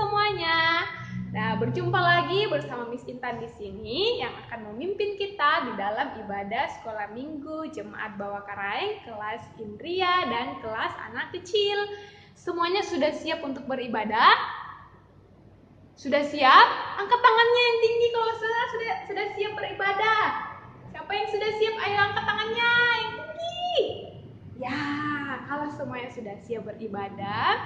semuanya. Nah, berjumpa lagi bersama Miss Intan di sini yang akan memimpin kita di dalam ibadah sekolah minggu Jemaat Bawah Karaeng kelas Indria dan kelas anak kecil. Semuanya sudah siap untuk beribadah? Sudah siap? Angkat tangannya yang tinggi kalau sudah siap beribadah. Siapa yang sudah siap? Ayo angkat tangannya yang tinggi. Ya, kalau semuanya sudah siap beribadah,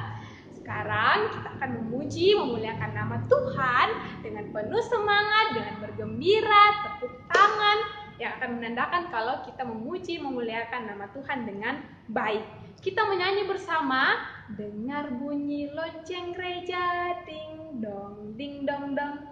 sekarang kita akan memuji, memuliakan nama Tuhan dengan penuh semangat, dengan bergembira, tepuk tangan yang akan menandakan kalau kita memuji, memuliakan nama Tuhan dengan baik. Kita menyanyi bersama, dengar bunyi lonceng gereja, ding dong, ding dong dong.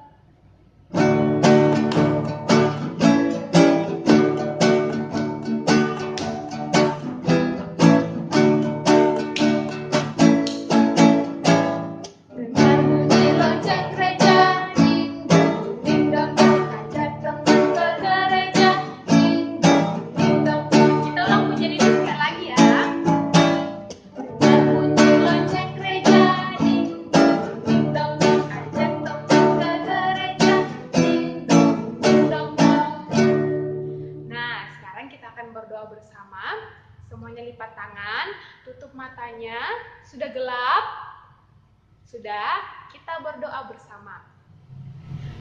Semuanya lipat tangan, tutup matanya. Sudah gelap? Sudah? Kita berdoa bersama.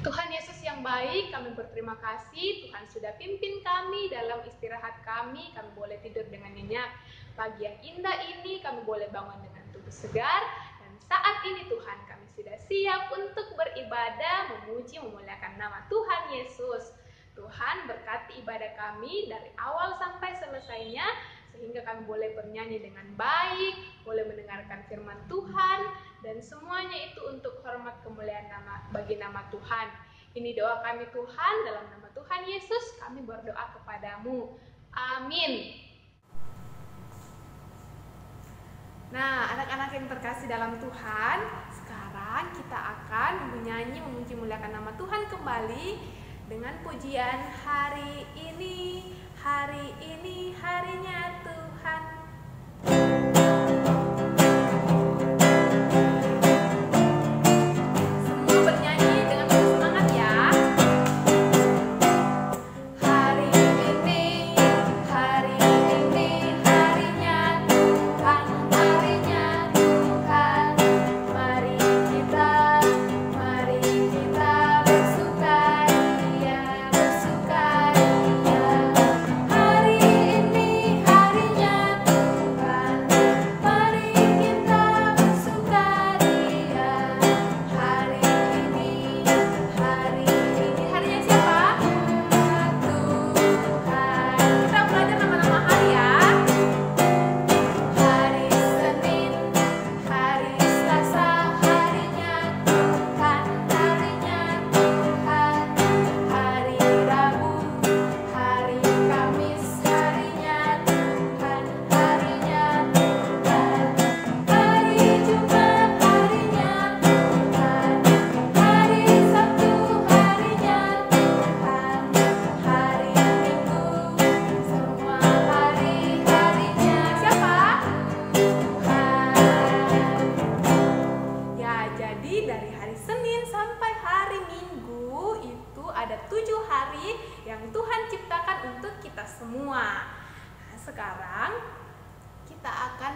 Tuhan Yesus yang baik, kami berterima kasih. Tuhan sudah pimpin kami dalam istirahat kami. Kami boleh tidur dengan nyenyak. Pagi yang indah ini kami boleh bangun dengan tubuh segar. Dan saat ini Tuhan kami sudah siap untuk beribadah, memuji, memuliakan nama Tuhan Yesus. Tuhan berkati ibadah kami dari awal sampai selesainya, sehingga kami boleh bernyanyi dengan baik, boleh mendengarkan firman Tuhan, dan semuanya itu untuk hormat kemuliaan bagi nama Tuhan. Ini doa kami Tuhan, dalam nama Tuhan Yesus kami berdoa kepadamu. Amin. Nah, anak-anak yang terkasih dalam Tuhan, sekarang kita akan menyanyi, memuji, memuliakan nama Tuhan kembali dengan pujian hari ini harinya Tuhan. Semua bernyanyi dengan penuh semangat ya. Hari ini harinya Tuhan, mari kita bersukaria. Hari ini harinya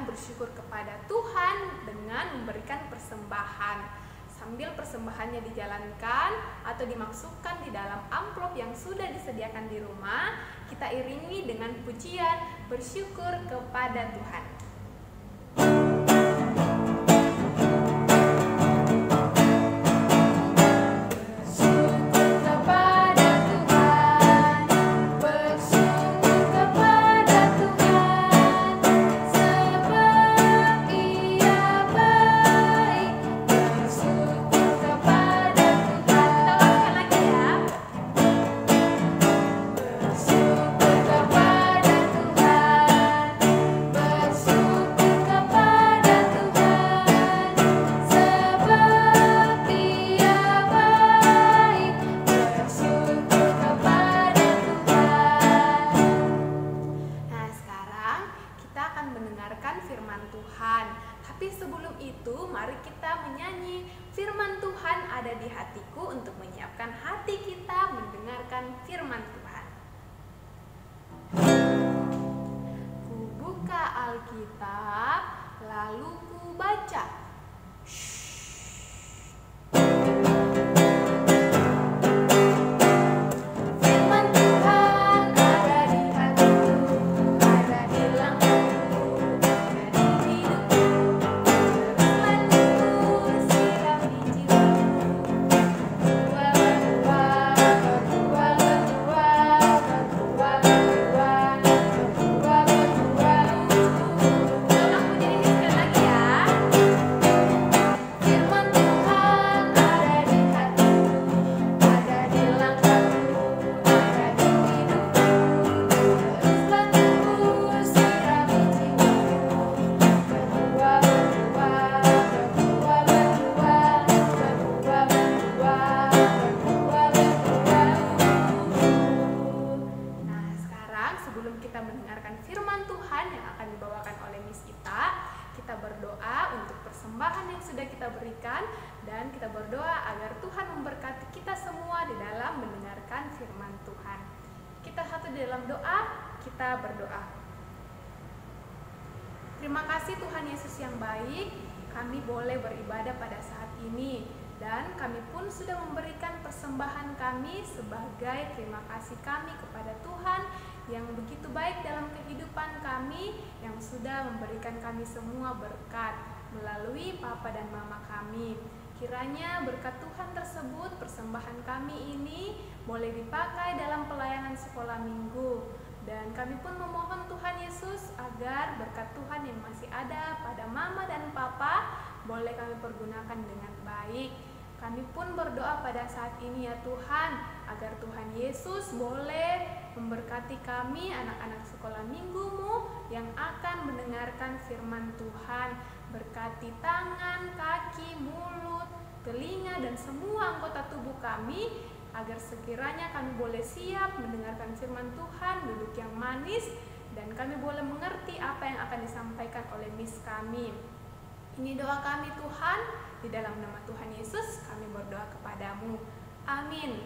bersyukur kepada Tuhan dengan memberikan persembahan. Sambil persembahannya dijalankan atau dimasukkan di dalam amplop yang sudah disediakan di rumah, kita iringi dengan pujian bersyukur kepada Tuhan. Bersyukur kepada Tuhan. ada di hatiku untuk menyiapkan hati kita mendengarkan firman Tuhan. Ku buka Alkitab, lalu ku baca. Kita berdoa untuk persembahan yang sudah kita berikan, dan kita berdoa agar Tuhan memberkati kita semua di dalam mendengarkan firman Tuhan. Kita satu di dalam doa, kita berdoa. Terima kasih Tuhan Yesus yang baik, kami boleh beribadah pada saat ini, dan kami pun sudah memberikan persembahan kami sebagai terima kasih kami kepada Tuhan yang begitu baik dalam kehidupan kami, yang sudah memberikan kami semua berkat melalui Papa dan Mama kami. Kiranya berkat Tuhan tersebut, persembahan kami ini boleh dipakai dalam pelayanan sekolah minggu. Dan kami pun memohon Tuhan Yesus agar berkat Tuhan yang masih ada pada Mama dan Papa boleh kami pergunakan dengan baik. Kami pun berdoa pada saat ini ya Tuhan, agar Tuhan Yesus boleh memberkati kami anak-anak sekolah minggu-Mu yang akan mendengarkan firman Tuhan. Berkati tangan, kaki, mulut, telinga, dan semua anggota tubuh kami, agar sekiranya kami boleh siap mendengarkan firman Tuhan, duduk yang manis, dan kami boleh mengerti apa yang akan disampaikan oleh Miss kami. Ini doa kami Tuhan, di dalam nama Tuhan Yesus kami berdoa kepadamu. Amin.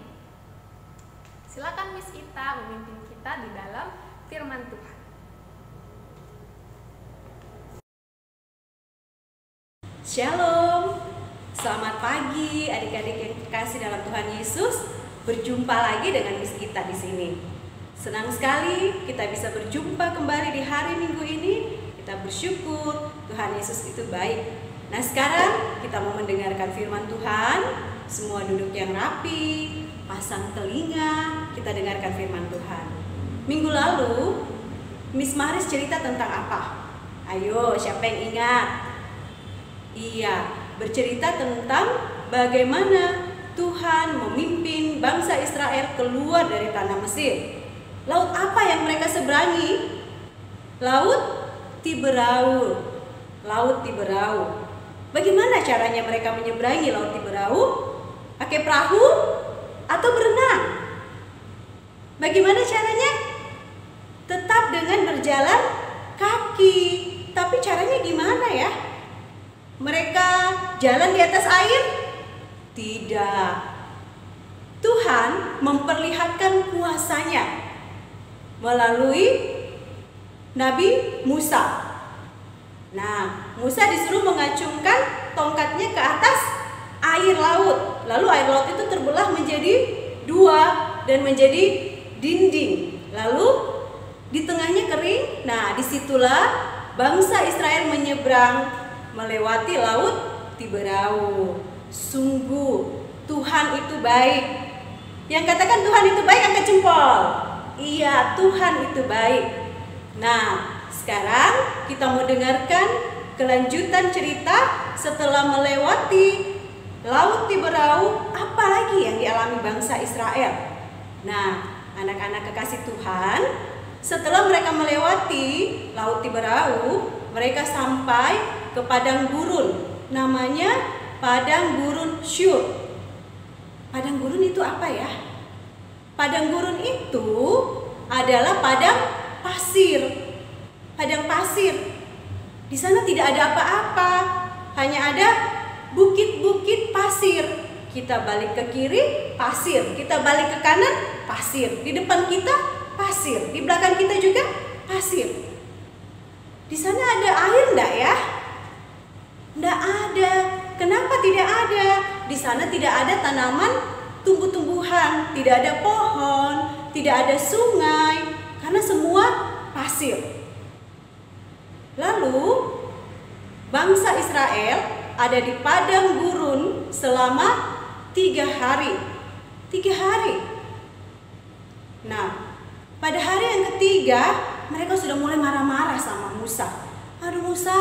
Silakan Miss Ita memimpin kita di dalam firman Tuhan. Shalom, selamat pagi adik-adik yang terkasih dalam Tuhan Yesus. Berjumpa lagi dengan Miss Ita di sini. Senang sekali kita bisa berjumpa kembali di hari Minggu ini. Kita bersyukur Tuhan Yesus itu baik. Nah sekarang kita mau mendengarkan firman Tuhan. Semua duduk yang rapi, pasang telinga, kita dengarkan firman Tuhan. Minggu lalu Miss Maris cerita tentang apa? Ayo, siapa yang ingat? Iya, bercerita tentang bagaimana Tuhan memimpin bangsa Israel keluar dari tanah Mesir. Laut apa yang mereka seberangi? Laut Tiberau. Laut Tiberau. Bagaimana caranya mereka menyeberangi Laut Tiberau? Pakai perahu atau berenang? Bagaimana caranya? Tetap dengan berjalan kaki. Tapi caranya gimana ya? Mereka jalan di atas air? Tidak. Tuhan memperlihatkan kuasanya melalui Nabi Musa. Nah, Musa disuruh mengacungkan tongkatnya ke atas air laut. Lalu air laut itu terbelah menjadi dua dan menjadi dinding. Lalu di tengahnya kering. Nah, disitulah bangsa Israel menyeberang melewati Laut Tiberau. Sungguh Tuhan itu baik. Yang katakan Tuhan itu baik angkat jempol. Iya, Tuhan itu baik. Nah, sekarang kita mau dengarkan kelanjutan cerita setelah melewati Laut Tiberau, apa lagi yang dialami bangsa Israel. Nah, anak-anak kekasih Tuhan, setelah mereka melewati Laut Tiberau, mereka sampai ke padang gurun, namanya padang gurun Syur. Padang gurun itu apa ya? Padang gurun itu adalah padang pasir. Padang pasir. Di sana tidak ada apa-apa, hanya ada bukit-bukit pasir. Kita balik ke kiri, pasir. Kita balik ke kanan, pasir. Di depan kita, pasir. Di belakang kita juga, pasir. Di sana ada air enggak ya? Enggak ada. Kenapa tidak ada? Di sana tidak ada tanaman, tumbuh-tumbuhan, tidak ada pohon, tidak ada sungai, karena semua pasir. Lalu bangsa Israel ada di padang gurun selama 3 hari. 3 hari. Nah, pada hari yang ketiga mereka sudah mulai marah-marah sama Musa. Aduh Musa,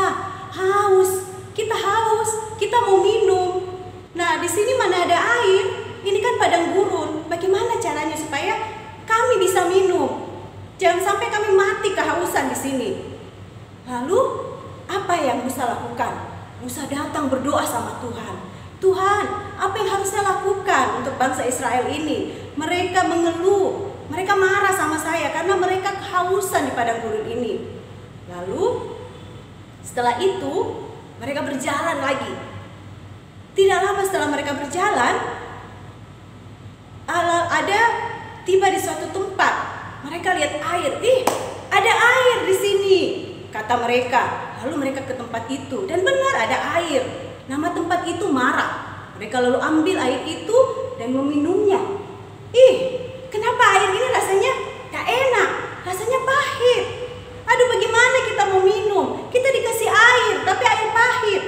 haus. Kita haus, kita mau minum. Nah, di sini mana ada air? Ini kan padang gurun. Bagaimana caranya supaya kami bisa minum? Jangan sampai kami mati kehausan di sini. Lalu, apa yang Musa lakukan? Musa datang berdoa sama Tuhan. Tuhan, apa yang harus saya lakukan untuk bangsa Israel ini? Mereka mengeluh, mereka marah sama saya karena mereka kehausan di padang gurun ini. Lalu, setelah itu mereka berjalan lagi. Tidak lama setelah mereka berjalan, ada tiba di suatu tempat. Mereka lihat air. Ih, ada air di sini, kata mereka. Lalu mereka ke tempat itu dan benar ada air. Nama tempat itu Marah. Mereka lalu ambil air itu dan meminumnya. Ih, kenapa air ini rasanya gak enak? Rasanya pahit. Aduh, bagaimana kita mau minum? Kita dikasih air, tapi air pahit.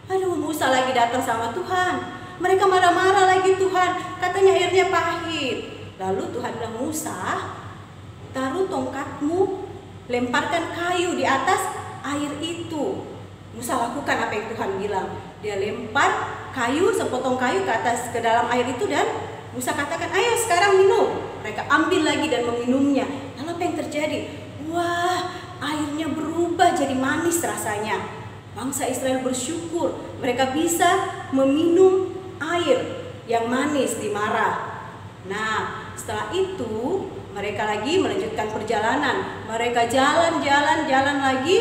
Aduh, Musa lagi datang sama Tuhan. Mereka marah-marah lagi Tuhan. Katanya airnya pahit. Lalu Tuhan bilang, Musa, taruh tongkatmu, lemparkan kayu di atas air itu. Musa lakukan apa yang Tuhan bilang. Dia lempar kayu, sepotong kayu ke dalam air itu dan Musa katakan, ayo sekarang minum. Mereka ambil lagi dan meminumnya. Lalu apa yang terjadi? Wah, airnya berubah jadi manis rasanya. Bangsa Israel bersyukur mereka bisa meminum air yang manis di Marah. Nah, setelah itu mereka lagi melanjutkan perjalanan. Mereka jalan lagi.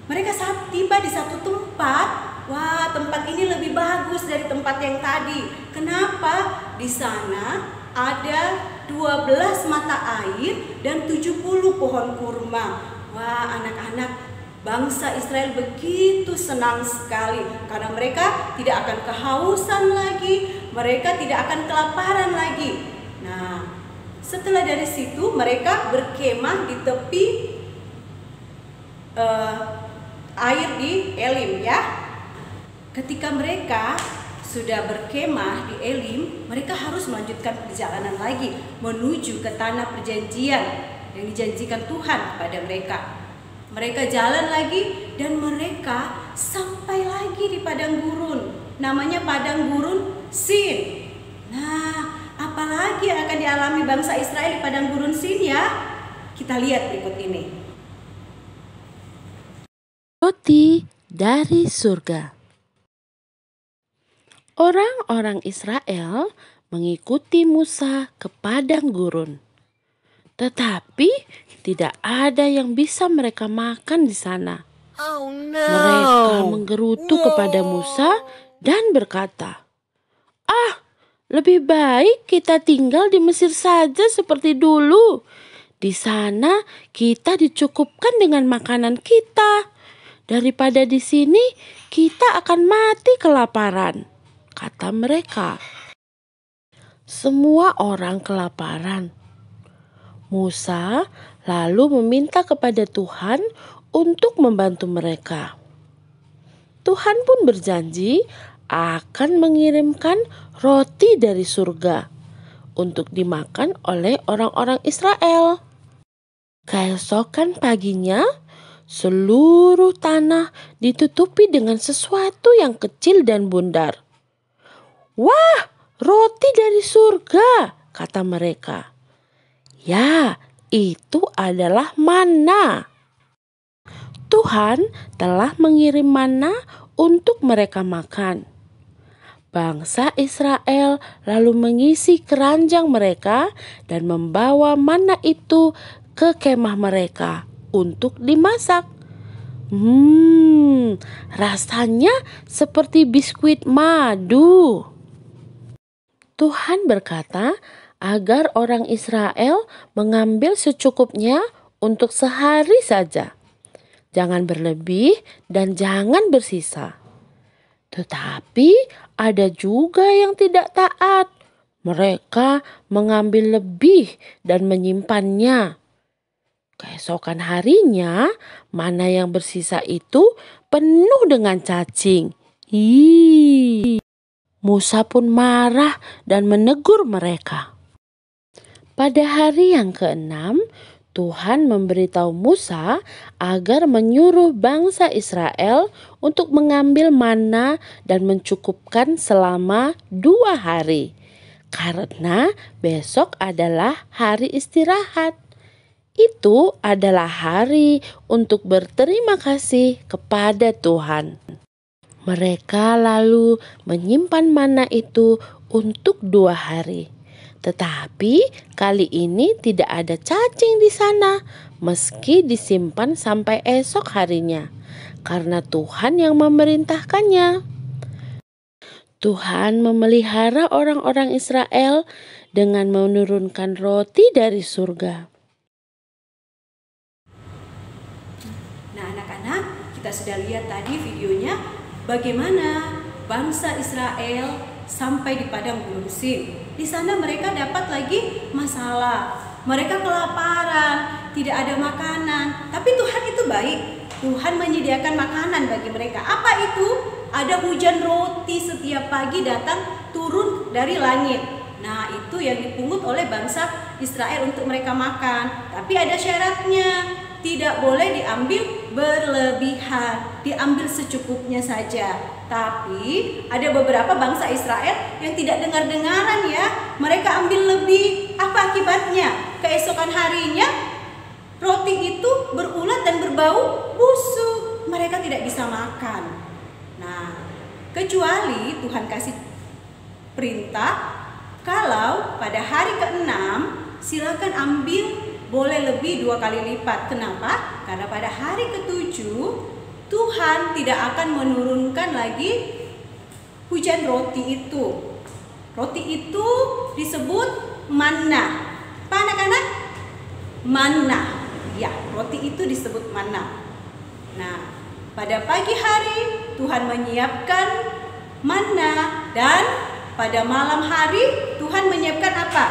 Mereka saat tiba di satu tempat. Wah, tempat ini lebih bagus dari tempat yang tadi. Kenapa? Di sana ada 12 mata air dan 70 pohon kurma. Wah, anak-anak bangsa Israel begitu senang sekali karena mereka tidak akan kehausan lagi, mereka tidak akan kelaparan lagi. Nah, setelah dari situ mereka berkemah di tepi air di Elim ya. Ketika mereka sudah berkemah di Elim, mereka harus melanjutkan perjalanan lagi menuju ke tanah perjanjian yang dijanjikan Tuhan kepada mereka. Mereka jalan lagi dan mereka sampai lagi di padang gurun. Namanya padang gurun Sin. Nah, apalagi yang akan dialami bangsa Israel di padang gurun Sin ya? Kita lihat berikut ini. Roti dari surga. Orang-orang Israel mengikuti Musa ke padang gurun. Tetapi tidak ada yang bisa mereka makan di sana. Oh no. Mereka menggerutu kepada Musa dan berkata, "Ah, lebih baik kita tinggal di Mesir saja seperti dulu. Di sana kita dicukupkan dengan makanan kita. Daripada di sini kita akan mati kelaparan," kata mereka. Semua orang kelaparan. Musa lalu meminta kepada Tuhan untuk membantu mereka. Tuhan pun berjanji akan mengirimkan roti dari surga untuk dimakan oleh orang-orang Israel. Keesokan paginya, seluruh tanah ditutupi dengan sesuatu yang kecil dan bundar. "Wah, roti dari surga," kata mereka. Ya, itu adalah mana. Tuhan telah mengirim mana untuk mereka makan. Bangsa Israel lalu mengisi keranjang mereka dan membawa mana itu ke kemah mereka untuk dimasak. Rasanya seperti biskuit madu. Tuhan berkata agar orang Israel mengambil secukupnya untuk sehari saja. Jangan berlebih dan jangan bersisa. Tetapi ada juga yang tidak taat. Mereka mengambil lebih dan menyimpannya. Keesokan harinya, mana yang bersisa itu penuh dengan cacing. Musa pun marah dan menegur mereka. Pada hari yang ke-6, Tuhan memberitahu Musa agar menyuruh bangsa Israel untuk mengambil mana dan mencukupkan selama 2 hari. Karena besok adalah hari istirahat. Itu adalah hari untuk berterima kasih kepada Tuhan. Mereka lalu menyimpan mana itu untuk 2 hari. Tetapi kali ini tidak ada cacing di sana, meski disimpan sampai esok harinya, karena Tuhan yang memerintahkannya. Tuhan memelihara orang-orang Israel dengan menurunkan roti dari surga. Nah, anak-anak, kita sudah lihat tadi videonya bagaimana bangsa Israel sampai di padang gurun Sin. Di sana mereka dapat lagi masalah. Mereka kelaparan, tidak ada makanan. Tapi Tuhan itu baik. Tuhan menyediakan makanan bagi mereka. Apa itu? Ada hujan roti setiap pagi datang turun dari langit. Nah, itu yang dipungut oleh bangsa Israel untuk mereka makan. Tapi ada syaratnya. Tidak boleh diambil berlebihan, diambil secukupnya saja. Tapi ada beberapa bangsa Israel yang tidak dengar-dengaran ya. Mereka ambil lebih. Apa akibatnya? Keesokan harinya roti itu berulat dan berbau busuk. Mereka tidak bisa makan. Nah, kecuali Tuhan kasih perintah, kalau pada hari ke-6 silakan ambil, boleh lebih 2 kali lipat. Kenapa? Karena pada hari ke-7 Tuhan tidak akan menurunkan lagi hujan roti itu. Roti itu disebut manna. Apa anak-anak? Manna. Ya, roti itu disebut manna. Nah, pada pagi hari Tuhan menyiapkan manna, dan pada malam hari Tuhan menyiapkan apa?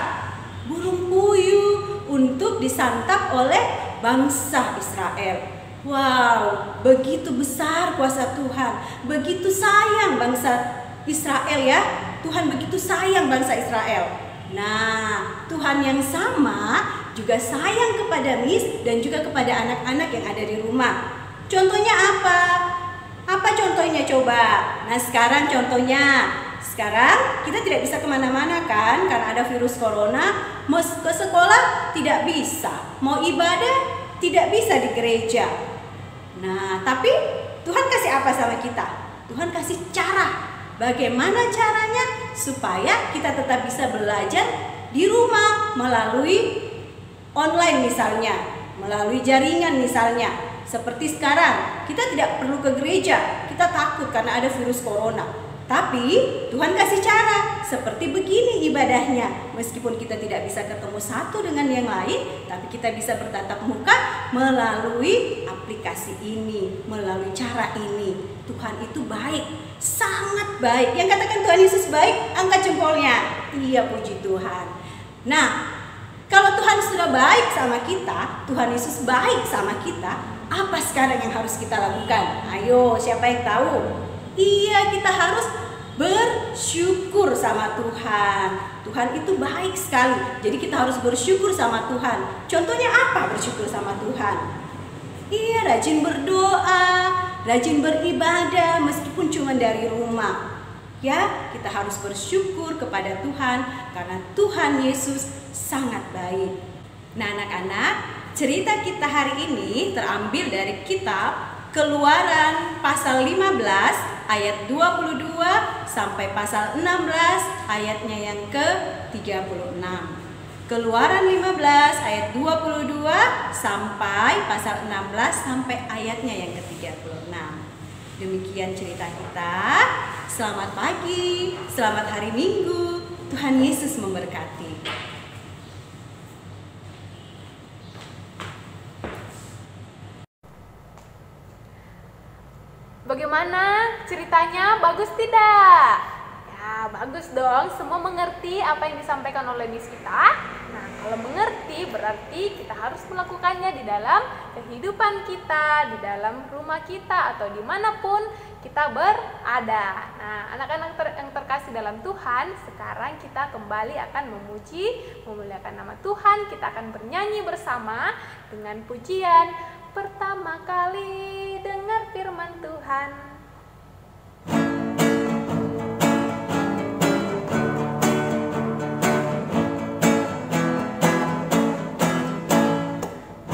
Burung puyuh untuk disantap oleh bangsa Israel. Wow, begitu besar kuasa Tuhan, begitu sayang bangsa Israel ya. Tuhan begitu sayang bangsa Israel. Nah, Tuhan yang sama juga sayang kepada Miss dan juga kepada anak-anak yang ada di rumah. Contohnya apa? Apa contohnya coba? Nah, sekarang contohnya, sekarang kita tidak bisa kemana-mana kan, karena ada virus corona. Mau ke sekolah tidak bisa, mau ibadah tidak bisa di gereja. Nah, tapi Tuhan kasih apa sama kita? Tuhan kasih cara. Bagaimana caranya supaya kita tetap bisa belajar di rumah melalui online misalnya, melalui jaringan misalnya. Seperti sekarang, kita tidak perlu ke gereja, kita takut karena ada virus corona. Tapi Tuhan kasih cara, seperti begini ibadahnya. Meskipun kita tidak bisa ketemu satu dengan yang lain, tapi kita bisa bertatap muka melalui aplikasi ini, melalui cara ini. Tuhan itu baik, sangat baik. Yang katakan Tuhan Yesus baik, angkat jempolnya. Iya, puji Tuhan. Nah, kalau Tuhan sudah baik sama kita, Tuhan Yesus baik sama kita, apa sekarang yang harus kita lakukan? Ayo, siapa yang tahu? Iya, kita harus bersyukur sama Tuhan. Tuhan itu baik sekali. Jadi kita harus bersyukur sama Tuhan. Contohnya apa bersyukur sama Tuhan? Iya, rajin berdoa, rajin beribadah meskipun cuma dari rumah. Ya, kita harus bersyukur kepada Tuhan karena Tuhan Yesus sangat baik. Nah, anak-anak, cerita kita hari ini terambil dari kitab Keluaran pasal 15 ayat 22 sampai pasal 16 ayatnya yang ke-36. Keluaran 15 ayat 22 sampai pasal 16 sampai ayatnya yang ke-36. Demikian cerita kita. Selamat pagi, selamat hari Minggu. Tuhan Yesus memberkati. Bagaimana ceritanya? Bagus tidak? Ya, bagus dong. Semua mengerti apa yang disampaikan oleh Miss kita. Nah, kalau mengerti berarti kita harus melakukannya di dalam kehidupan kita, di dalam rumah kita, atau dimanapun kita berada. Nah, anak-anak yang terkasih dalam Tuhan, sekarang kita kembali akan memuji, memuliakan nama Tuhan. Kita akan bernyanyi bersama dengan pujian pertama kali dengar firman Tuhan.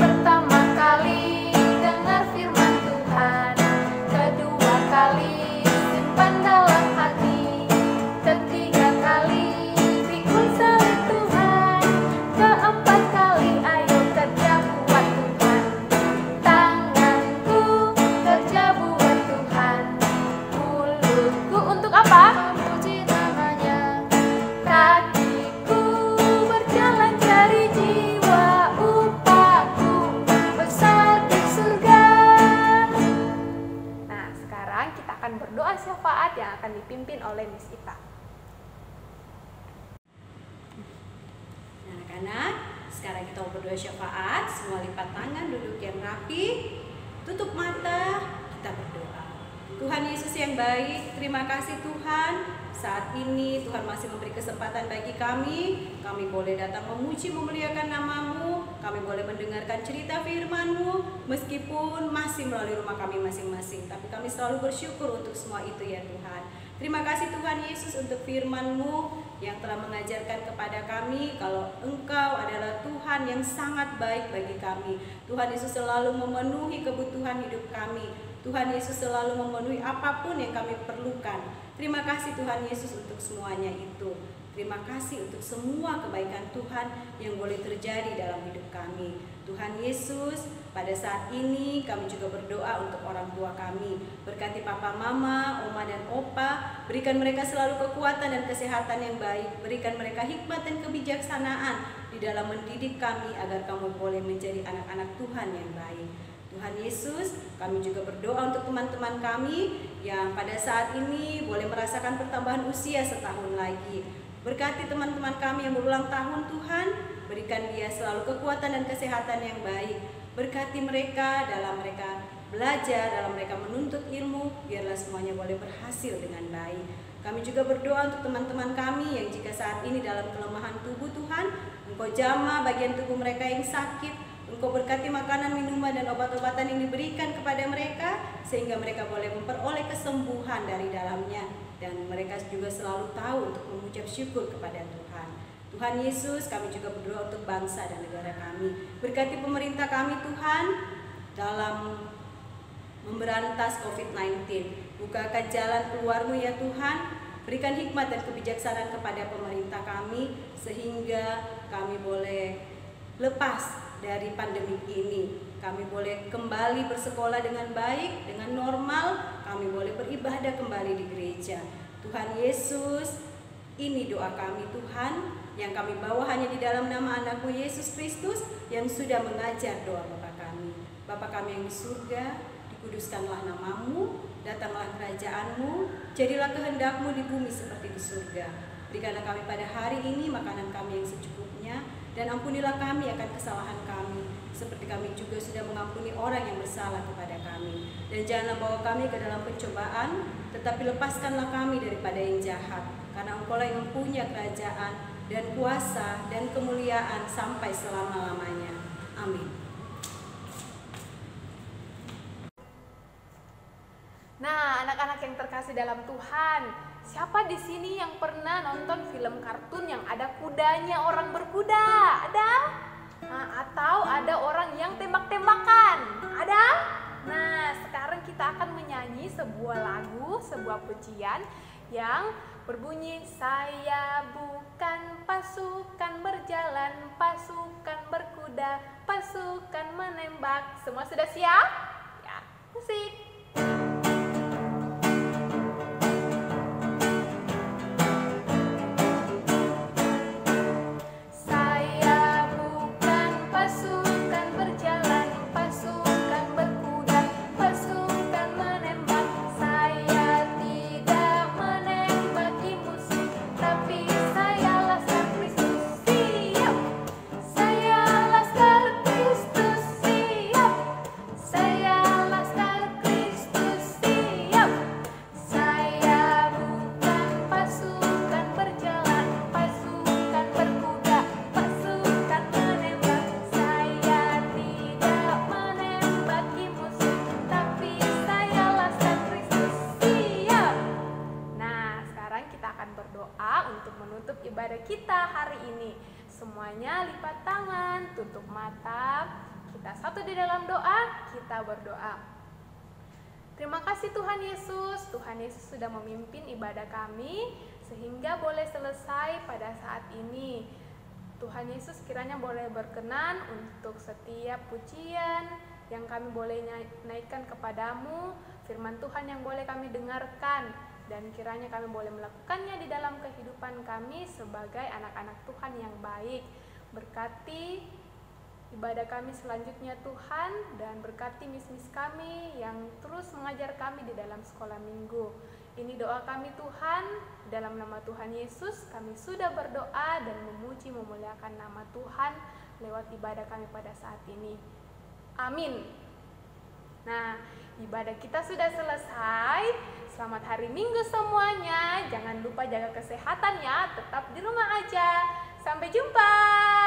Pertama kali dengar firman Tuhan, kedua kali simpan dalam hati, ketiga kali pikul salib Tuhan, keempat kali ayo kerja buat Tuhan. Tanganku kerja buat Tuhan, mulutku untuk apa? Memuji namanya. Kakiku berjalan cari jiwa, upahku besar di surga. Nah, sekarang kita akan berdoa syafaat yang akan dipimpin oleh Miss Ita. Nah, anak-anak, sekarang kita mau berdoa syafaat. Semua lipat tangan, duduk yang rapi, tutup mata, kita berdoa. Tuhan Yesus yang baik, terima kasih Tuhan. Saat ini Tuhan masih memberi kesempatan bagi kami. Kami boleh datang memuji, memuliakan nama-Mu. Kami boleh mendengarkan cerita firman-Mu, meskipun masih melalui rumah kami masing-masing. Tapi kami selalu bersyukur untuk semua itu ya Tuhan. Terima kasih Tuhan Yesus untuk firman-Mu yang telah mengajarkan kepada kami kalau Engkau adalah Tuhan yang sangat baik bagi kami. Tuhan Yesus selalu memenuhi kebutuhan hidup kami. Tuhan Yesus selalu memenuhi apapun yang kami perlukan. Terima kasih Tuhan Yesus untuk semuanya itu. Terima kasih untuk semua kebaikan Tuhan yang boleh terjadi dalam hidup kami. Tuhan Yesus, pada saat ini kami juga berdoa untuk orang tua kami. Berkati papa, mama, oma dan opa. Berikan mereka selalu kekuatan dan kesehatan yang baik. Berikan mereka hikmat dan kebijaksanaan di dalam mendidik kami agar kami boleh menjadi anak-anak Tuhan yang baik. Tuhan Yesus, kami juga berdoa untuk teman-teman kami yang pada saat ini boleh merasakan pertambahan usia setahun lagi. Berkati teman-teman kami yang berulang tahun Tuhan, berikan dia selalu kekuatan dan kesehatan yang baik. Berkati mereka dalam mereka belajar, dalam mereka menuntut ilmu, biarlah semuanya boleh berhasil dengan baik. Kami juga berdoa untuk teman-teman kami yang jika saat ini dalam kelemahan tubuh Tuhan, Engkau jamah bagian tubuh mereka yang sakit. Engkau berkati makanan, minuman, dan obat-obatan yang diberikan kepada mereka, sehingga mereka boleh memperoleh kesembuhan dari dalamnya. Dan mereka juga selalu tahu untuk mengucap syukur kepada Tuhan. Tuhan Yesus, kami juga berdoa untuk bangsa dan negara kami. Berkati pemerintah kami Tuhan, dalam memberantas COVID-19. Bukakan jalan keluar-Mu ya Tuhan. Berikan hikmat dan kebijaksanaan kepada pemerintah kami, sehingga kami boleh lepas dari pandemi ini. Kami boleh kembali bersekolah dengan baik, dengan normal. Kami boleh beribadah kembali di gereja. Tuhan Yesus, ini doa kami Tuhan, yang kami bawa hanya di dalam nama anak-Mu Yesus Kristus yang sudah mengajar doa Bapa kami. Bapa kami yang di surga, dikuduskanlah nama-Mu, datanglah kerajaan-Mu, jadilah kehendak-Mu di bumi seperti di surga. Berikanlah kami pada hari ini makanan kami yang secukupnya, dan ampunilah kami akan kesalahan kami, seperti kami juga sudah mengampuni orang yang bersalah kepada kami. Dan janganlah bawa kami ke dalam pencobaan, tetapi lepaskanlah kami daripada yang jahat. Karena Engkau-lah yang mempunyai kerajaan dan kuasa dan kemuliaan sampai selama-lamanya. Amin. Nah, anak-anak yang terkasih dalam Tuhan, siapa di sini yang pernah nonton film kartun yang ada kudanya, orang berkuda? Ada? Nah, atau ada orang yang tembak-tembakan? Ada? Nah, sekarang kita akan menyanyi sebuah lagu, sebuah pujian yang berbunyi, saya bukan pasukan berjalan, pasukan berkuda, pasukan menembak. Semua sudah siap? Ya, musik. untuk menutup ibadah kita hari ini. Semuanya lipat tangan, tutup mata, kita satu di dalam doa, kita berdoa. Terima kasih Tuhan Yesus sudah memimpin ibadah kami sehingga boleh selesai pada saat ini. Tuhan Yesus kiranya boleh berkenan untuk setiap pujian yang kami boleh naikkan kepadamu, firman Tuhan yang boleh kami dengarkan, dan kiranya kami boleh melakukannya di dalam kehidupan kami sebagai anak-anak Tuhan yang baik. Berkati ibadah kami selanjutnya Tuhan, dan berkati mis-mis kami yang terus mengajar kami di dalam sekolah minggu. Ini doa kami Tuhan, dalam nama Tuhan Yesus kami sudah berdoa dan memuji memuliakan nama Tuhan lewat ibadah kami pada saat ini. Amin. Nah, ibadah kita sudah selesai. Selamat hari Minggu semuanya. Jangan lupa jaga kesehatan ya, tetap di rumah aja. Sampai jumpa.